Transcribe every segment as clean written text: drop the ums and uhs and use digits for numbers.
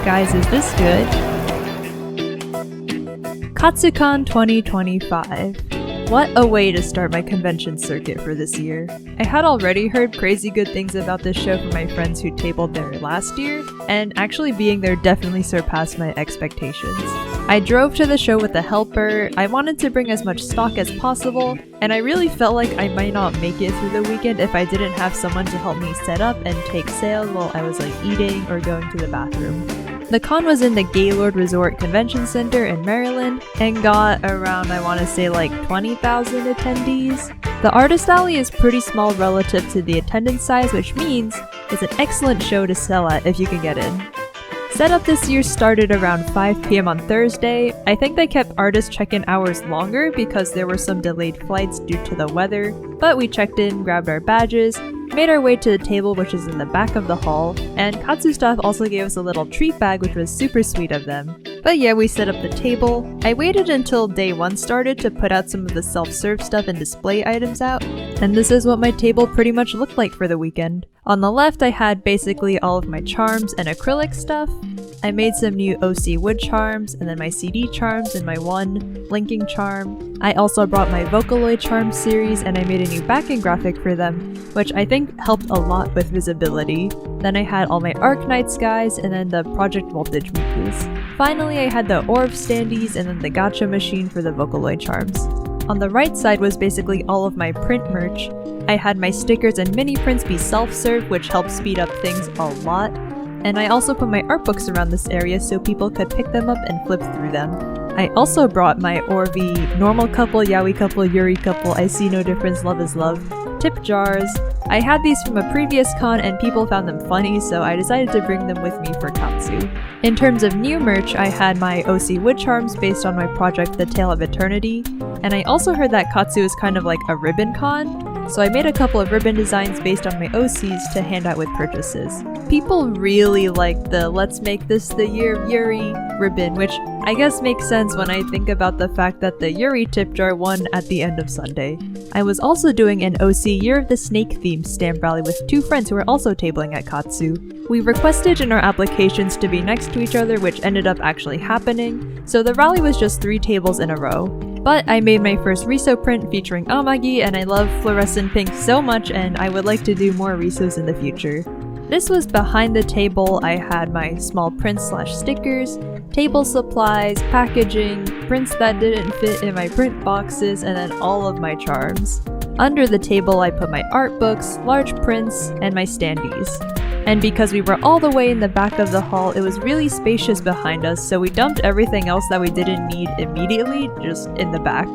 Guys, is this good? Katsucon 2025. What a way to start my convention circuit for this year. I had already heard crazy good things about this show from my friends who tabled there last year, and actually being there definitely surpassed my expectations. I drove to the show with a helper, I wanted to bring as much stock as possible, and I really felt like I might not make it through the weekend if I didn't have someone to help me set up and take sales while I was eating or going to the bathroom. The con was in the Gaylord Resort Convention Center in Maryland and got around, I want to say 20,000 attendees. The Artist Alley is pretty small relative to the attendance size, which means it's an excellent show to sell at if you can get in. Setup this year started around 5 p.m. on Thursday. I think they kept artist check-in hours longer because there were some delayed flights due to the weather, but we checked in, grabbed our badges, made our way to the table which is in the back of the hall, and Katsu staff also gave us a little treat bag which was super sweet of them. But yeah, we set up the table. I waited until day 1 started to put out some of the self-serve stuff and display items out, and this is what my table pretty much looked like for the weekend. On the left I had basically all of my charms and acrylic stuff. I made some new OC wood charms, and then my CD charms and my one linking charm. I also brought my Vocaloid charm series and I made a new backing graphic for them, which I think helped a lot with visibility. Then I had all my Arknights guys and then the Project Voltage Mikus. Finally I had the orb standees and then the gacha machine for the Vocaloid charms. On the right side was basically all of my print merch. I had my stickers and mini prints be self-serve, which helped speed up things a lot. And I also put my art books around this area so people could pick them up and flip through them. I also brought my Orvi normal couple, yaoi couple, yuri couple, I see no difference, love is love tip jars. I had these from a previous con and people found them funny, so I decided to bring them with me for Katsu. In terms of new merch, I had my OC wood charms based on my project The Tale of Eternity, and I also heard that Katsu is kind of like a ribbon con, so I made a couple of ribbon designs based on my OCs to hand out with purchases. People really like the "Let's make this the year of Yuri" ribbon, which I guess makes sense when I think about the fact that the Yuri tip jar won at the end of Sunday. I was also doing an OC Year of the Snake themed stamp rally with 2 friends who were also tabling at Katsu. We requested in our applications to be next to each other, which ended up actually happening, so the rally was just 3 tables in a row. But I made my first Riso print featuring Amagi, and I love fluorescent pink so much, and I would like to do more Risos in the future. This was behind the table. I had my small prints / stickers, table supplies, packaging, prints that didn't fit in my print boxes, and then all of my charms. Under the table I put my art books, large prints, and my standees. And because we were all the way in the back of the hall, it was really spacious behind us, so we dumped everything else that we didn't need immediately just in the back.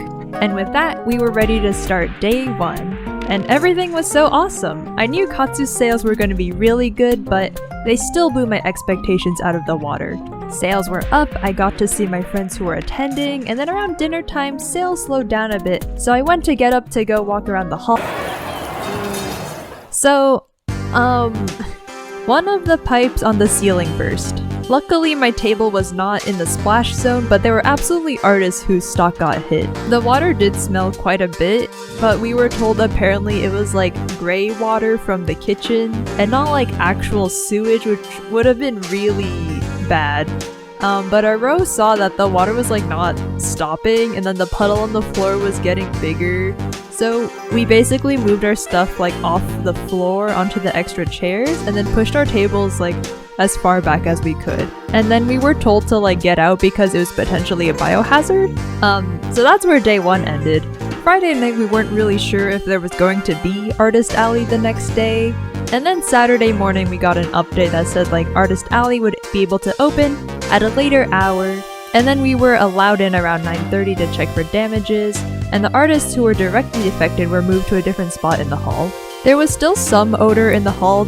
And with that, we were ready to start day 1. And everything was so awesome! I knew Katsu's sales were going to be really good, but they still blew my expectations out of the water. Sales were up, I got to see my friends who were attending, and then around dinner time, sales slowed down a bit, so I went to get up to go walk around the hall. So, one of the pipes on the ceiling burst. Luckily, my table was not in the splash zone, but there were absolutely artists whose stock got hit. The water did smell quite a bit, but we were told apparently it was gray water from the kitchen, and not actual sewage, which would have been really bad. But our row saw that the water was not stopping, and then the puddle on the floor was getting bigger. So we basically moved our stuff off the floor onto the extra chairs, and then pushed our tables as far back as we could. And then we were told to get out because it was potentially a biohazard. So that's where day 1 ended. Friday night we weren't really sure if there was going to be Artist Alley the next day. And then Saturday morning we got an update that said Artist Alley would be able to open at a later hour. And then we were allowed in around 9:30 to check for damages, and the artists who were directly affected were moved to a different spot in the hall. There was still some odor in the hall,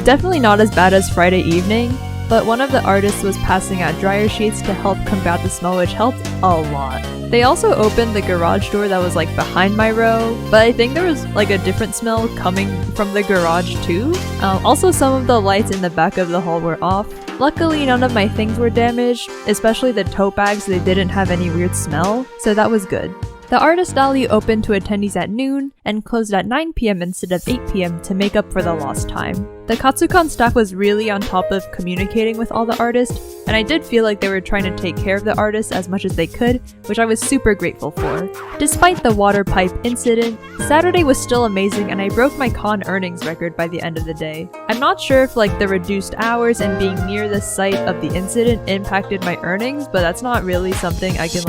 definitely not as bad as Friday evening, but one of the artists was passing out dryer sheets to help combat the smell, which helped a lot. They also opened the garage door that was behind my row, but I think there was a different smell coming from the garage too. Also, some of the lights in the back of the hall were off. Luckily, none of my things were damaged, especially the tote bags. They didn't have any weird smell, so that was good. The Artist Alley opened to attendees at noon and closed at 9 p.m. instead of 8 p.m. to make up for the lost time. The Katsucon staff was really on top of communicating with all the artists, and I did feel like they were trying to take care of the artists as much as they could, which I was super grateful for. Despite the water pipe incident, Saturday was still amazing and I broke my con earnings record by the end of the day. I'm not sure if the reduced hours and being near the site of the incident impacted my earnings, but that's not really something I can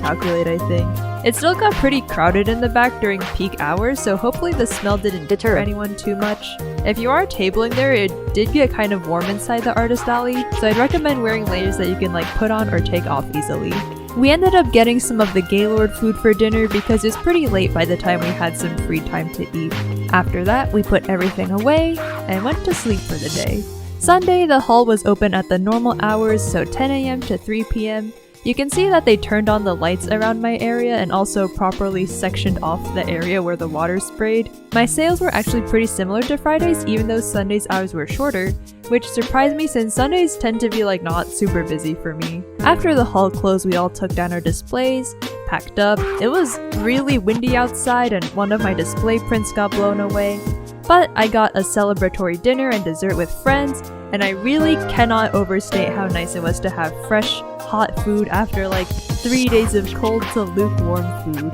calculate, I think. It still got pretty crowded in the back during peak hours, so hopefully the smell didn't deter anyone too much. If you are tabling there, it did get kind of warm inside the artist alley, so I'd recommend wearing layers that you can put on or take off easily. We ended up getting some of the Gaylord food for dinner because it was pretty late by the time we had some free time to eat. After that, we put everything away and went to sleep for the day. Sunday, the hall was open at the normal hours, so 10 AM to 3 PM. You can see that they turned on the lights around my area and also properly sectioned off the area where the water sprayed. My sales were actually pretty similar to Fridays, even though Sunday's hours were shorter, which surprised me since Sundays tend to be not super busy for me. After the hall closed, we all took down our displays, packed up. It was really windy outside and one of my display prints got blown away. But I got a celebratory dinner and dessert with friends, and I really cannot overstate how nice it was to have fresh, hot food after 3 days of cold to lukewarm food.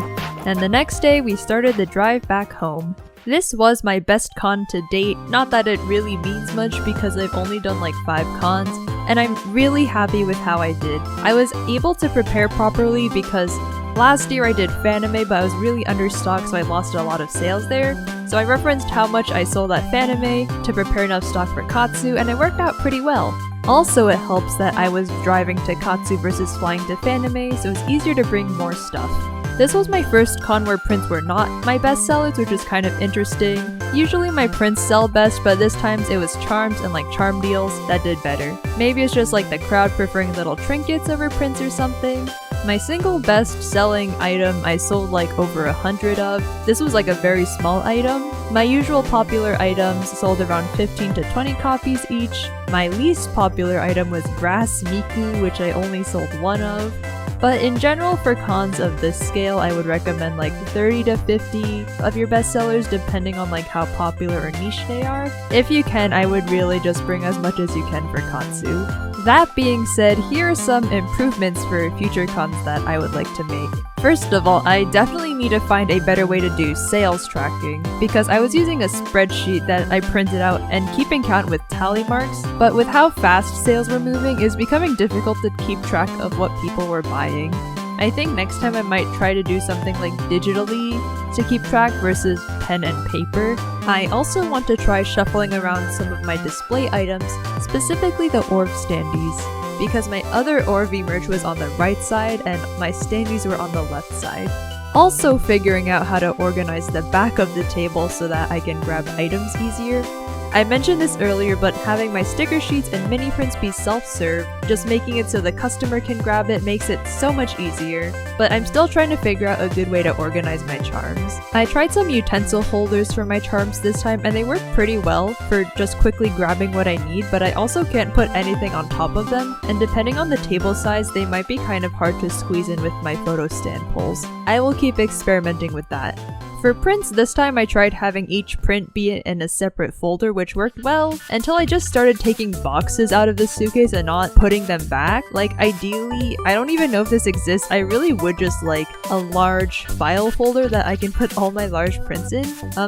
And the next day, we started the drive back home. This was my best con to date, not that it really means much because I've only done 5 cons, and I'm really happy with how I did. I was able to prepare properly because last year I did Fanime, but I was really understocked, so I lost a lot of sales there. So I referenced how much I sold at Fanime to prepare enough stock for Katsu, and it worked out pretty well. Also, it helps that I was driving to Katsu versus flying to Fanime, so it's easier to bring more stuff. This was my first con where prints were not my best sellers, which is kind of interesting. Usually my prints sell best, but this time it was charms and charm deals that did better. Maybe it's just the crowd preferring little trinkets over prints or something. My single best selling item I sold over 100 of. This was a very small item. My usual popular items sold around 15 to 20 copies each. My least popular item was Grass Miku, which I only sold 1 of. But in general, for cons of this scale, I would recommend 30 to 50 of your bestsellers depending on how popular or niche they are. If you can, I would really just bring as much as you can for Katsu. That being said, here are some improvements for future cons that I would like to make. First of all, I definitely need to find a better way to do sales tracking, because I was using a spreadsheet that I printed out and keeping count with tally marks, but with how fast sales were moving, it's becoming difficult to keep track of what people were buying. I think next time I might try to do something digitally to keep track versus pen and paper. I also want to try shuffling around some of my display items, specifically the Orv standees, because my other Orv merch was on the right side and my standees were on the left side. Also figuring out how to organize the back of the table so that I can grab items easier. I mentioned this earlier, but having my sticker sheets and mini prints be self-serve, just making it so the customer can grab it makes it so much easier. But I'm still trying to figure out a good way to organize my charms. I tried some utensil holders for my charms this time and they work pretty well for just quickly grabbing what I need, but I also can't put anything on top of them, and depending on the table size, they might be kind of hard to squeeze in with my photo stand poles. I will keep experimenting with that. For prints, this time I tried having each print be in a separate folder, which worked well, until I just started taking boxes out of the suitcase and not putting them back. Ideally, I don't even know if this exists, I really would just a large file folder that I can put all my large prints in.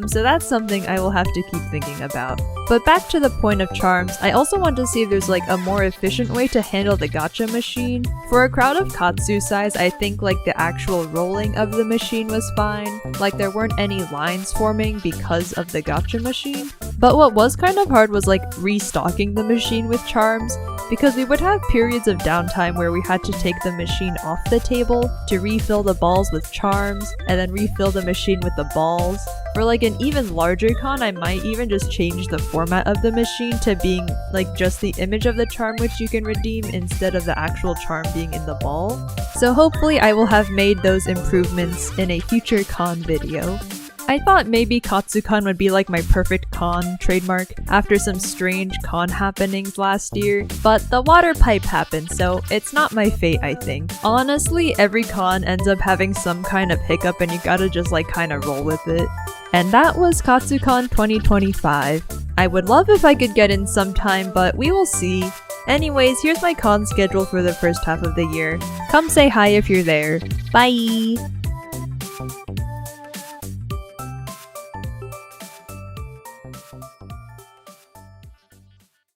So that's something I will have to keep thinking about. But back to the point of charms, I also want to see if there's a more efficient way to handle the gacha machine. For a crowd of Katsu size, I think the actual rolling of the machine was fine. There weren't any lines forming because of the gacha machine. But what was kind of hard was restocking the machine with charms, because we would have periods of downtime where we had to take the machine off the table to refill the balls with charms, and then refill the machine with the balls. For an even larger con, I might even just change the format of the machine to being just the image of the charm which you can redeem instead of the actual charm being in the ball. So hopefully I will have made those improvements in a future con video. I thought maybe Katsucon would be my perfect con trademark after some strange con happenings last year, but the water pipe happened, so it's not my fate, I think. Honestly, every con ends up having some kind of hiccup and you gotta just kind of roll with it. And that was Katsucon 2025. I would love if I could get in sometime, but we will see. Anyways, here's my con schedule for the first half of the year. Come say hi if you're there. Bye!